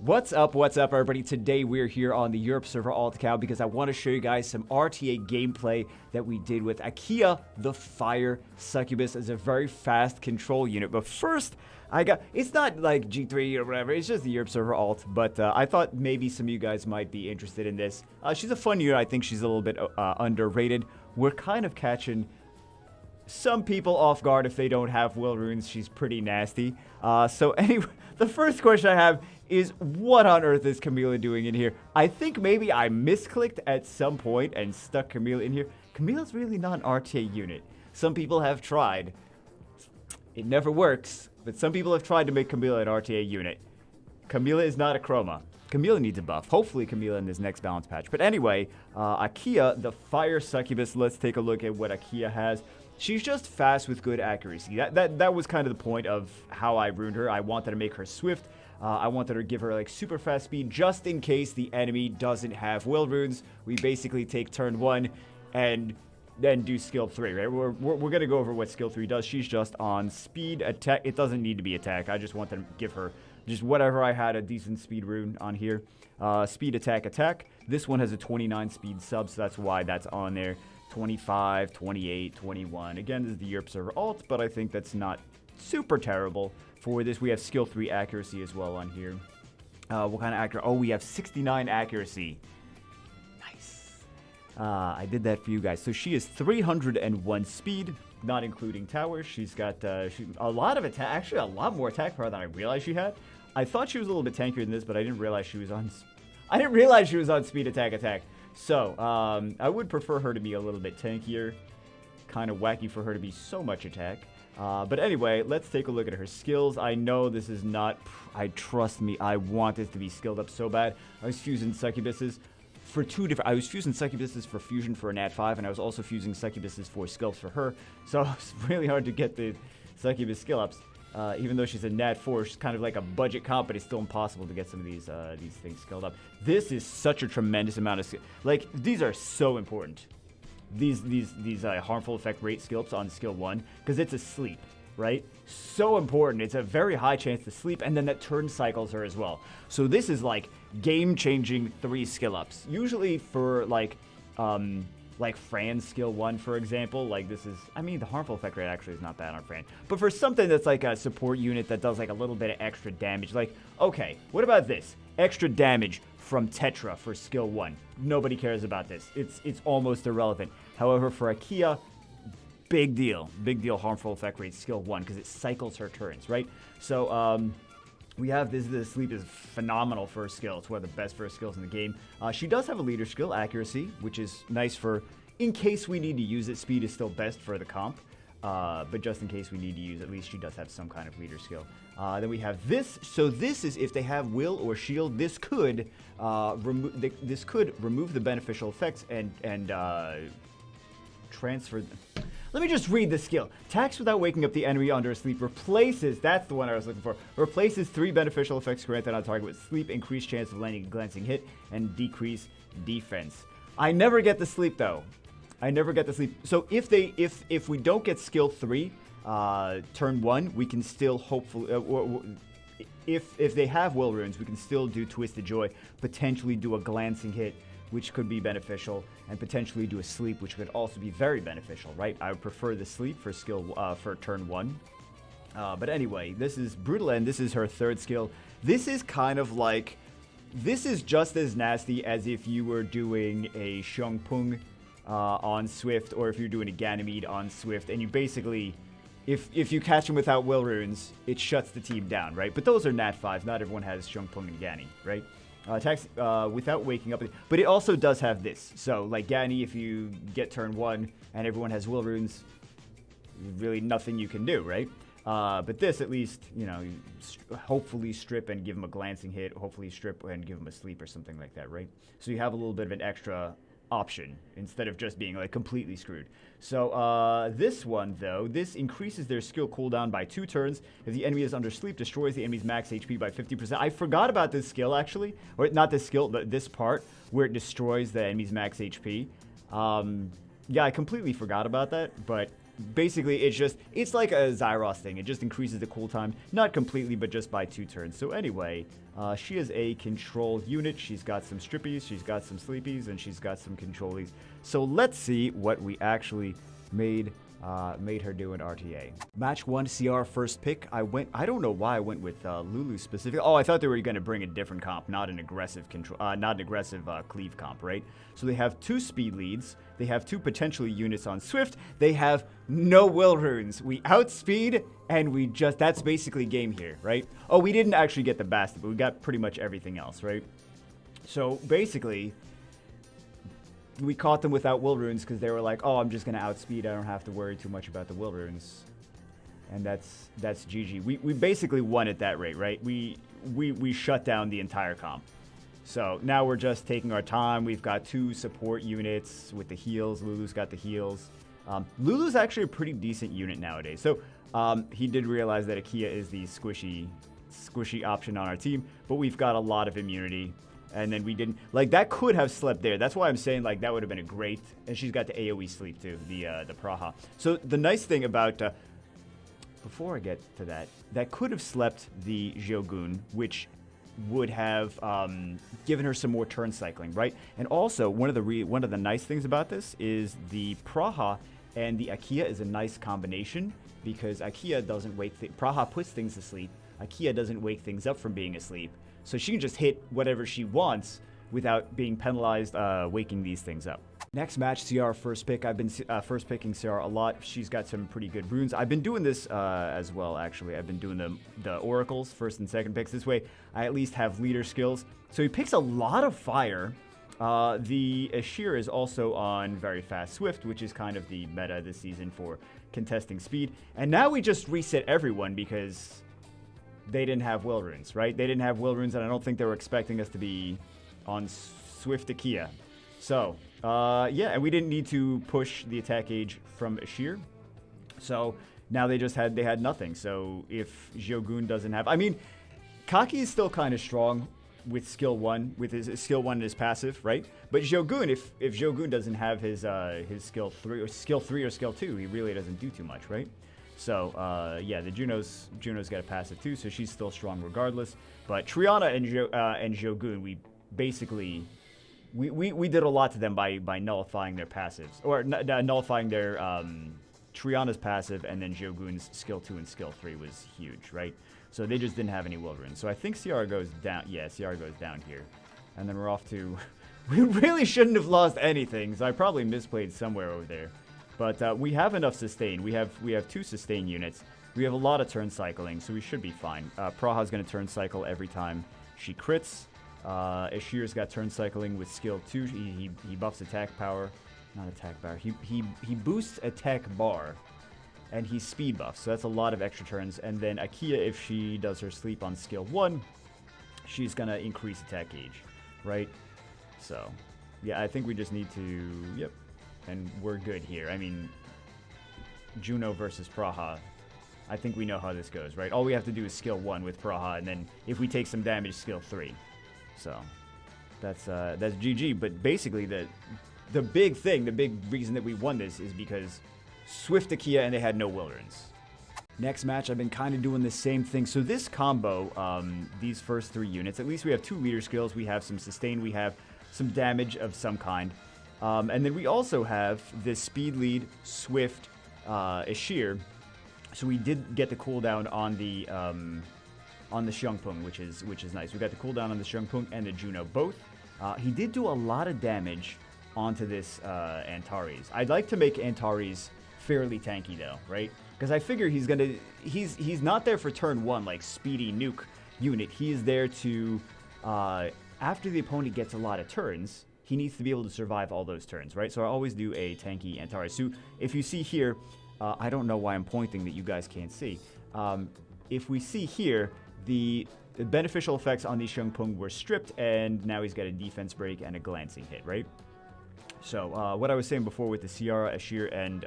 What's up, everybody? Today we're here on the Europe server RTA because I want to show you guys some RTA gameplay that we did with AKIA, the Fire Succubus, as a very fast control unit. But first, it's not like G3 or whatever, it's just the Europe server alt, but I thought maybe some of you guys might be interested in this. She's a fun unit. I think she's a little bit underrated. We're kind of catching some people off guard if they don't have will runes. She's pretty nasty. So anyway, the first question I have is, what on earth is Camila doing in here? I think maybe I misclicked at some point and stuck Camila in here. Camila's really not an RTA unit. Some people have tried. It never works, but some people have tried to make Camila an RTA unit. Camila is not a chroma. Camila needs a buff. Hopefully Camila in this next balance patch. But anyway, AKIA, the Fire Succubus. Let's take a look at what AKIA has. She's just fast with good accuracy. That was kind of the point of how I ruined her. I wanted to make her swift. I wanted to give her like super fast speed just in case the enemy doesn't have will runes. We basically take turn 1 and then do skill 3, right? We're going to go over what skill 3 does. She's just on speed attack. It doesn't need to be attack. I just wanted to give her just whatever I had a decent speed rune on here. Speed attack. This one has a 29 speed sub, so that's why that's on there. 25, 28, 21. Again, this is the Europe server alt, but I think that's not super terrible for this. We have skill 3 accuracy as well on here. What kind of accuracy? Oh, we have 69 accuracy. Nice. I did that for you guys. So she is 301 speed, not including towers. She's got a lot of attack. Actually, a lot more attack power than I realized she had. I thought she was a little bit tankier than this, but I didn't realize she was on. I didn't realize she was on speed attack. So I would prefer her to be a little bit tankier. Kind of wacky for her to be so much attack. But anyway, let's take a look at her skills. I know this is not... trust me, I want this to be skilled up so bad. I was fusing succubuses for two different... I was fusing succubuses for fusion for a nat 5, and I was also fusing succubuses for skills for her. So it's really hard to get the succubus skill ups. Even though she's a nat 4, she's kind of like a budget comp, but it's still impossible to get some of these things skilled up. This is such a tremendous amount of skill. Like, these are so important. These harmful effect rate skill ups on skill 1, because it's a sleep, right? So important. It's a very high chance to sleep, and then that turn cycles her as well. So this is like game-changing 3 skill ups. Usually for like Fran's skill 1, for example, like this is, I mean, the harmful effect rate actually is not bad on Fran. But for something that's like a support unit that does like a little bit of extra damage, like, okay, what about this? Extra damage from Tetra for skill 1. Nobody cares about this. It's almost irrelevant. However, for AKIA, big deal harmful effect rate skill 1, because it cycles her turns, right? So, we have this sleep is phenomenal for a skill. It's one of the best first skills in the game. She does have a leader skill, accuracy, which is nice for in case we need to use it. Speed is still best for the comp, but just in case we need to use, at least she does have some kind of leader skill. Then we have this. So this is if they have will or shield. This could remove the beneficial effects and transfer them. Let me just read the skill. Attacks without waking up the enemy under a sleep replaces, that's the one I was looking for, replaces 3 beneficial effects granted on target with sleep, increased chance of landing a glancing hit, and decrease defense. I never get the sleep though. I never get the sleep. So if we don't get skill 3, turn 1, we can still hopefully, if they have will runes, we can still do Twisted Joy, potentially do a glancing hit, which could be beneficial, and potentially do a sleep, which could also be very beneficial, right? I would prefer the sleep for skill for turn 1. But anyway, this is Brutal End. This is her 3rd skill. This is kind of like, this is just as nasty as if you were doing a Xiongpung on Swift, or if you're doing a Ganymede on Swift, and you basically, if you catch them without will runes, it shuts the team down, right? But those are nat 5s. Not everyone has Xiongpung and Gany, right? Attacks without waking up. But it also does have this. So, like Gany, if you get turn 1 and everyone has will runes, really nothing you can do, right? But this, at least, you know, hopefully strip and give them a glancing hit. Hopefully strip and give them a sleep or something like that, right? So you have a little bit of an extra option instead of just being like completely screwed. So this one though, this increases their skill cooldown by 2 turns. If the enemy is under sleep, destroys the enemy's max HP by 50%. I forgot about this skill actually, or not this skill, but this part where it destroys the enemy's max HP. Yeah, I completely forgot about that, but basically, it's like a Zyros thing. It just increases the cooltime, not completely, but just by 2 turns. So anyway, she is a control unit. She's got some strippies, she's got some sleepies, and she's got some controlies. So let's see what we actually made her do in RTA. Match 1, CR first pick. I don't know why I went with Lulu specifically. Oh, I thought they were going to bring a different comp, not an aggressive cleave comp, right? So they have 2 speed leads. They have 2 potentially units on Swift. They have no will runes. We outspeed, and that's basically game here, right? Oh, we didn't actually get the Bastard, but we got pretty much everything else, right? So basically, we caught them without will runes because they were like, oh, I'm just going to outspeed. I don't have to worry too much about the will runes. And that's GG. We basically won at that rate, right? We shut down the entire comp. So now we're just taking our time. We've got 2 support units with the heals. Lulu's got the heals. Lulu's actually a pretty decent unit nowadays. So he did realize that AKIA is the squishy option on our team, but we've got a lot of immunity. And then we didn't, like, that could have slept there. That's why I'm saying, like, that would have been a great, and she's got the AoE sleep too, the Praha. So the nice thing about, before I get to that, that could have slept the Jyogun, which would have given her some more turn cycling, right? And also, one of the nice things about this is the Praha and the AKIA is a nice combination because AKIA doesn't Praha puts things to sleep. AKIA doesn't wake things up from being asleep. So she can just hit whatever she wants without being penalized waking these things up. Next match, CR first pick. I've been first picking CR a lot. She's got some pretty good runes. I've been doing this as well, actually. I've been doing the oracles, first and second picks. This way, I at least have leader skills. So he picks a lot of fire. The Ashir is also on very fast Swift, which is kind of the meta this season for contesting speed. And now we just reset everyone because they didn't have will runes, right? They didn't have will runes, and I don't think they were expecting us to be on Swift AKIA. So, yeah, and we didn't need to push the attack age from Ashir. So now they had nothing. So if Jyogun doesn't have, I mean, Kaki is still kind of strong with skill 1, with his skill 1 and his passive, right? But Jyogun, if Jyogun doesn't have his skill 3 or skill 2, he really doesn't do too much, right? So, yeah, the Juno's got a passive too, so she's still strong regardless. But Triana and Jyogun, we basically, we did a lot to them by nullifying their passives. Or nullifying their Triana's passive, and then Jyogun's skill 2 and skill 3 was huge, right? So they just didn't have any will runes. So I think CR goes down. Yeah, CR goes down here. And then we're off to, we really shouldn't have lost anything, so I probably misplayed somewhere over there. But we have enough sustain. We have 2 sustain units. We have a lot of turn cycling, so we should be fine. Praha's going to turn cycle every time she crits. Ashir's got turn cycling with skill 2. He buffs attack power. Not attack power. He boosts attack bar. And he speed buffs, so that's a lot of extra turns. And then AKIA, if she does her sleep on skill 1, she's going to increase attack gauge, right? So, yeah, I think we just need to, yep. And we're good here. I mean, Juno versus Praha. I think we know how this goes, right? All we have to do is skill 1 with Praha, and then if we take some damage, skill 3. So that's GG. But basically, the big thing, the big reason that we won this is because Swift AKIA and they had no will runes. Next match, I've been kind of doing the same thing. So this combo, these first 3 units, at least we have 2 leader skills. We have some sustain. We have some damage of some kind. And then we also have this speed lead Swift Ashir. So we did get the cooldown on the Xiongpung, which is nice. We got the cooldown on the Xiongpung and the Juno both. He did do a lot of damage onto this Antares. I'd like to make Antares fairly tanky though, right? Because I figure he's not there for turn 1 like speedy nuke unit. He is there to after the opponent gets a lot of turns, he needs to be able to survive all those turns, right? So I always do a tanky Antares. So if you see here, I don't know why I'm pointing that you guys can't see. If we see here, the beneficial effects on the Xiongpung were stripped, and now he's got a defense break and a glancing hit, right? So what I was saying before with the CR, Ashir, and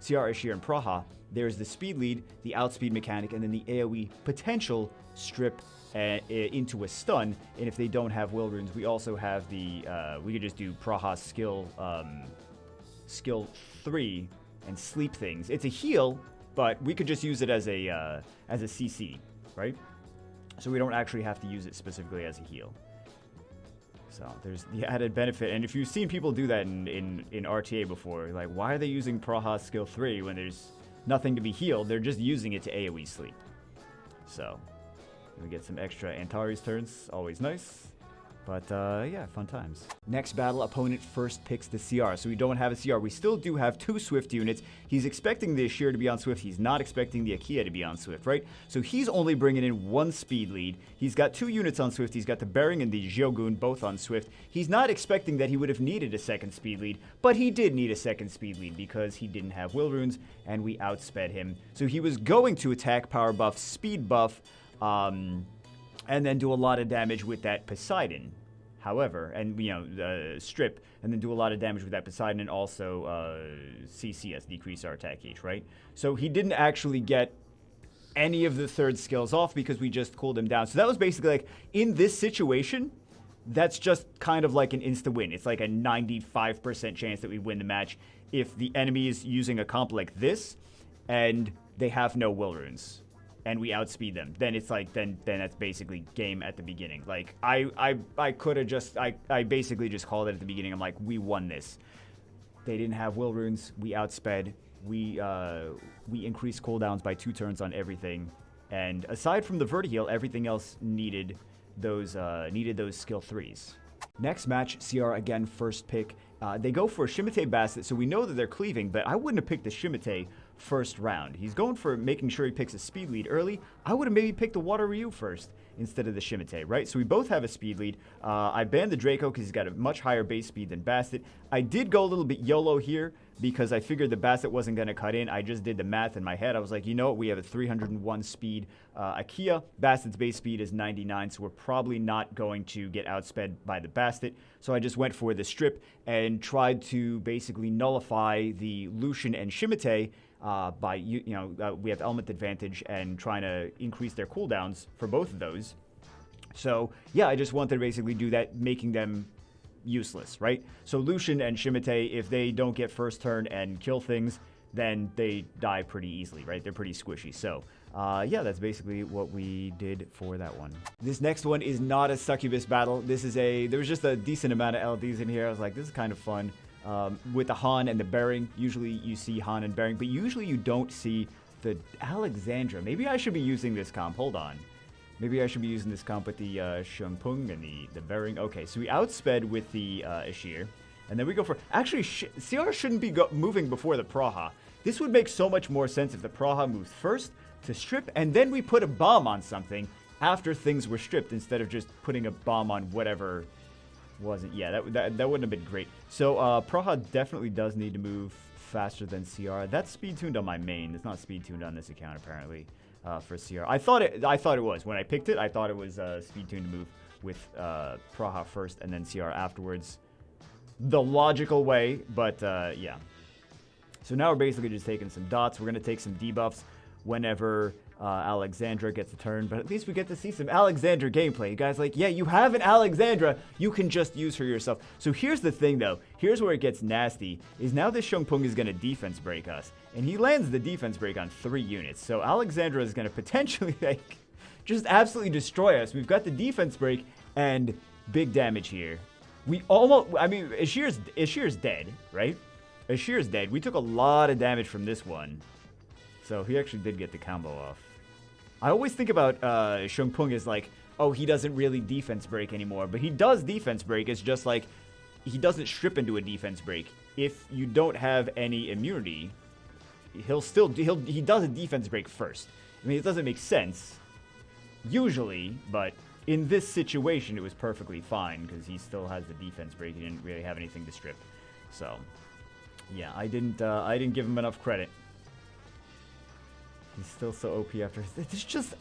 Praha, there's the speed lead, the outspeed mechanic, and then the AoE potential strip into a stun. And if they don't have will runes, we also have the we could just do Praha's skill 3 and sleep things. It's a heal, but we could just use it as a CC, right? So we don't actually have to use it specifically as a heal. So there's the added benefit. And if you've seen people do that in RTA before, like, why are they using Praha skill 3 when there's nothing to be healed? They're just using it to AoE sleep. So we get some extra Antares turns, always nice. But yeah, fun times. Next battle, opponent first picks the CR. So we don't have a CR. We still do have 2 Swift units. He's expecting the Ashir to be on Swift. He's not expecting the Akia to be on Swift, right? So he's only bringing in 1 speed lead. He's got 2 units on Swift. He's got the Bering and the Jyogun both on Swift. He's not expecting that he would have needed a second speed lead, but he did need a second speed lead because he didn't have will runes, and we outsped him. So he was going to attack, power buff, speed buff, and then do a lot of damage with that Poseidon. However, and strip, and then do a lot of damage with that Poseidon, and also CCS, decrease our attack gauge, right? So he didn't actually get any of the third skills off because we just cooled him down. So that was basically like, in this situation, that's just kind of like an insta-win. It's like a 95% chance that we win the match if the enemy is using a comp like this, and they have no will runes, and we outspeed them. Then it's like, then that's basically game at the beginning. Like, I could have just, I basically just called it at the beginning. I'm like, we won this. They didn't have will runes. We outsped. We increased cooldowns by 2 turns on everything. And aside from the Vertiheal, everything else needed those skill 3s. Next match, CR again, first pick. They go for a Shimite Bastet, so we know that they're cleaving, but I wouldn't have picked the Shimite first round. He's going for making sure he picks a speed lead early. I would have maybe picked the Water Ryu first instead of the Shimite, right? So we both have a speed lead. I banned the Draco because he's got a much higher base speed than Bastet. I did go a little bit YOLO here because I figured the Bastet wasn't going to cut in. I just did the math in my head. I was like, you know what? We have a 301 speed Akia. Bastet's base speed is 99, so we're probably not going to get outsped by the Bastet. So I just went for the strip and tried to basically nullify the Lucian and Shimite by, we have element advantage and trying to increase their cooldowns for both of those. So, yeah, I just wanted to basically do that, making them useless, right? So Lucian and Shimite, if they don't get first turn and kill things, then they die pretty easily, right? They're pretty squishy. So, yeah, that's basically what we did for that one. This next one is not a succubus battle. There was just a decent amount of LDs in here. I was like, this is kind of fun. With the Han and the Bering, usually you see Han and Bering, but usually you don't see the Alexandra. Maybe I should be using this comp. Hold on. Maybe I should be using this comp with the Shungpung and the Bering. Okay, so we outsped with the Ashir. And then we go for... Actually, CR shouldn't be moving before the Praha. This would make so much more sense if the Praha moves first to strip, and then we put a bomb on something after things were stripped, instead of just putting a bomb on whatever... wasn't. Yeah, that wouldn't have been great. So Praha definitely does need to move faster than CR. That's speed tuned on my main. It's not speed tuned on this account apparently for CR. I thought it was when I picked it. I thought it was speed tuned to move with Praha first and then CR afterwards. The logical way, but yeah. So now we're basically just taking some dots. We're gonna take some debuffs whenever Alexandra gets a turn, but at least we get to see some Alexandra gameplay. You guys like, yeah, you have an Alexandra, you can just use her yourself. So here's the thing though, here's where it gets nasty, is now this Shungpung is gonna defense break us, and he lands the defense break on 3 units. So Alexandra is gonna potentially like, just absolutely destroy us. We've got the defense break and big damage here. We almost, I mean, Ashir's dead, right? Ashir's dead. We took a lot of damage from this one. So he actually did get the combo off. I always think about Shungpung as like, oh, he doesn't really defense break anymore. But he does defense break. It's just like, he doesn't strip into a defense break. If you don't have any immunity, he does a defense break first. I mean, it doesn't make sense, usually, but in this situation, it was perfectly fine because he still has the defense break. He didn't really have anything to strip. So, yeah, I didn't give him enough credit. He's still so OP after. It's just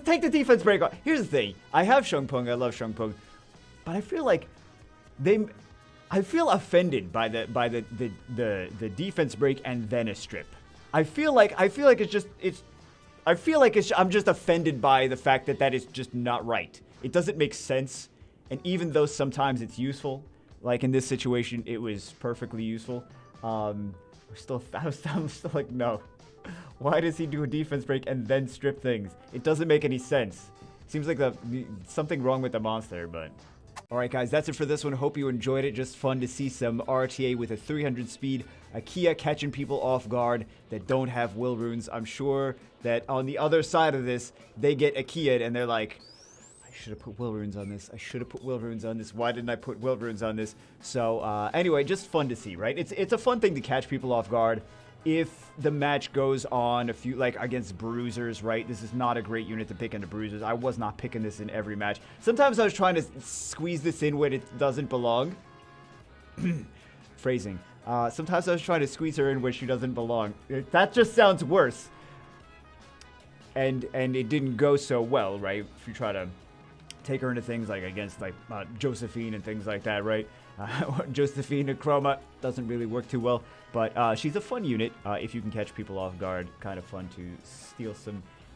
take the defense break off. Here's the thing. I have Shungpung. I love Shungpung, but I feel like I feel offended by the defense break and then a strip. I feel like I'm just offended by the fact that is just not right. It doesn't make sense, and even though sometimes it's useful, like in this situation, it was perfectly useful. I'm still like, no. Why does he do a defense break and then strip things? It doesn't make any sense. Seems like something wrong with the monster, but... Alright guys, that's it for this one. Hope you enjoyed it. Just fun to see some RTA with a 300 speed AKIA catching people off guard that don't have will runes. I'm sure that on the other side of this, they get AKIA'd and they're like, I should have put will runes on this. I should have put will runes on this. Why didn't I put will runes on this? So anyway, just fun to see, right? It's a fun thing to catch people off guard. If the match goes on a few, like against bruisers, right? This is not a great unit to pick into bruisers. I was not picking this in every match. Sometimes I was trying to squeeze this in when it doesn't belong. Phrasing. Sometimes I was trying to squeeze her in where she doesn't belong. That just sounds worse. And it didn't go so well, right? If you try to take her into things like against like Josephine and things like that, right? Josephine and Chroma doesn't really work too well, but she's a fun unit if you can catch people off guard. Kind of fun to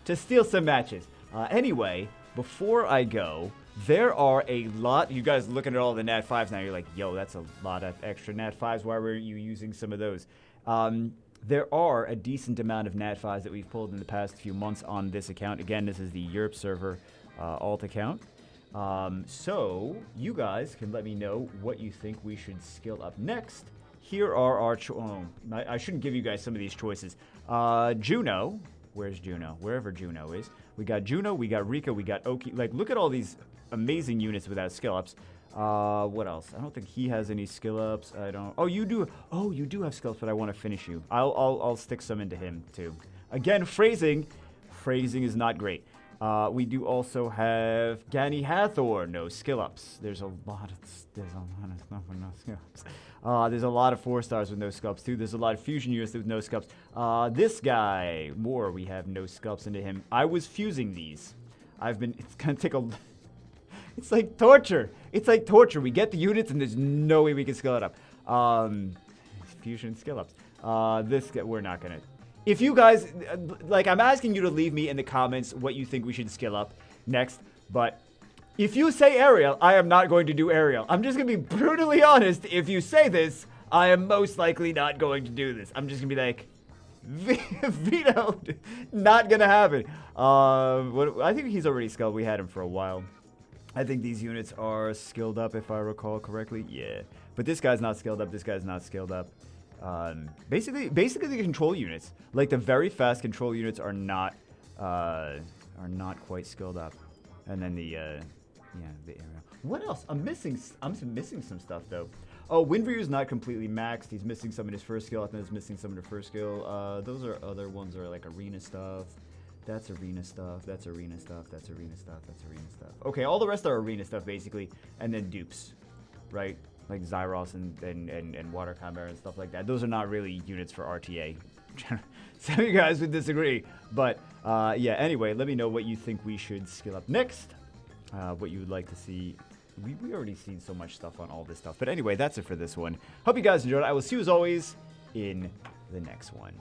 steal some matches. Anyway, before I go, there are a lot. You guys looking at all the Nat 5s now, you're like, yo, that's a lot of extra Nat 5s. Why were you using some of those? There are a decent amount of Nat 5s that we've pulled in the past few months on this account. Again, this is the Europe server alt account. So you guys can let me know what you think we should skill up next. Here are our I shouldn't give you guys some of these choices. Juno, where's Juno? Wherever Juno is. We got Juno, we got Rika, we got Oki. Like, look at all these amazing units without skill ups. What else? I don't think he has any skill ups. I don't. Oh, you do. Oh, you do have skill ups, but I want to finish you. I'll stick some into him too. Again, phrasing is not great. We do also have Gani Hathor, no skill ups. There's a lot of stuff with no skill ups. There's a lot of 4-stars with no skill ups too. There's a lot of fusion units with no skill ups. This guy, Moore, we have no skill ups into him. I was fusing these. It's gonna take a... It's like torture. It's like torture. We get the units and there's no way we can skill it up. Fusion skill ups. This guy, we're not gonna... If you guys, like, I'm asking you to leave me in the comments what you think we should skill up next, but if you say Ariel, I am not going to do Ariel. I'm just going to be brutally honest. If you say this, I am most likely not going to do this. I'm just going to be like, Vito, not going to happen. I think he's already skilled. We had him for a while. I think these units are skilled up, if I recall correctly. Yeah, but this guy's not skilled up. This guy's not skilled up. Basically the control units, like the very fast control units, are not quite skilled up. And then the area. What else? I'm missing some stuff though. Oh, Winryu's not completely maxed. He's missing some in his first skill. I think he's missing some in the first skill. Those are other ones are like arena stuff. That's arena stuff. That's arena stuff. That's arena stuff. That's arena stuff. Okay, all the rest are arena stuff basically, and then dupes, right? Like Zyros and Water Chimera and stuff like that. Those are not really units for RTA. Some of you guys would disagree. But, yeah, anyway, let me know what you think we should skill up next. What you would like to see. We already seen so much stuff on all this stuff. But anyway, that's it for this one. Hope you guys enjoyed. I will see you as always in the next one.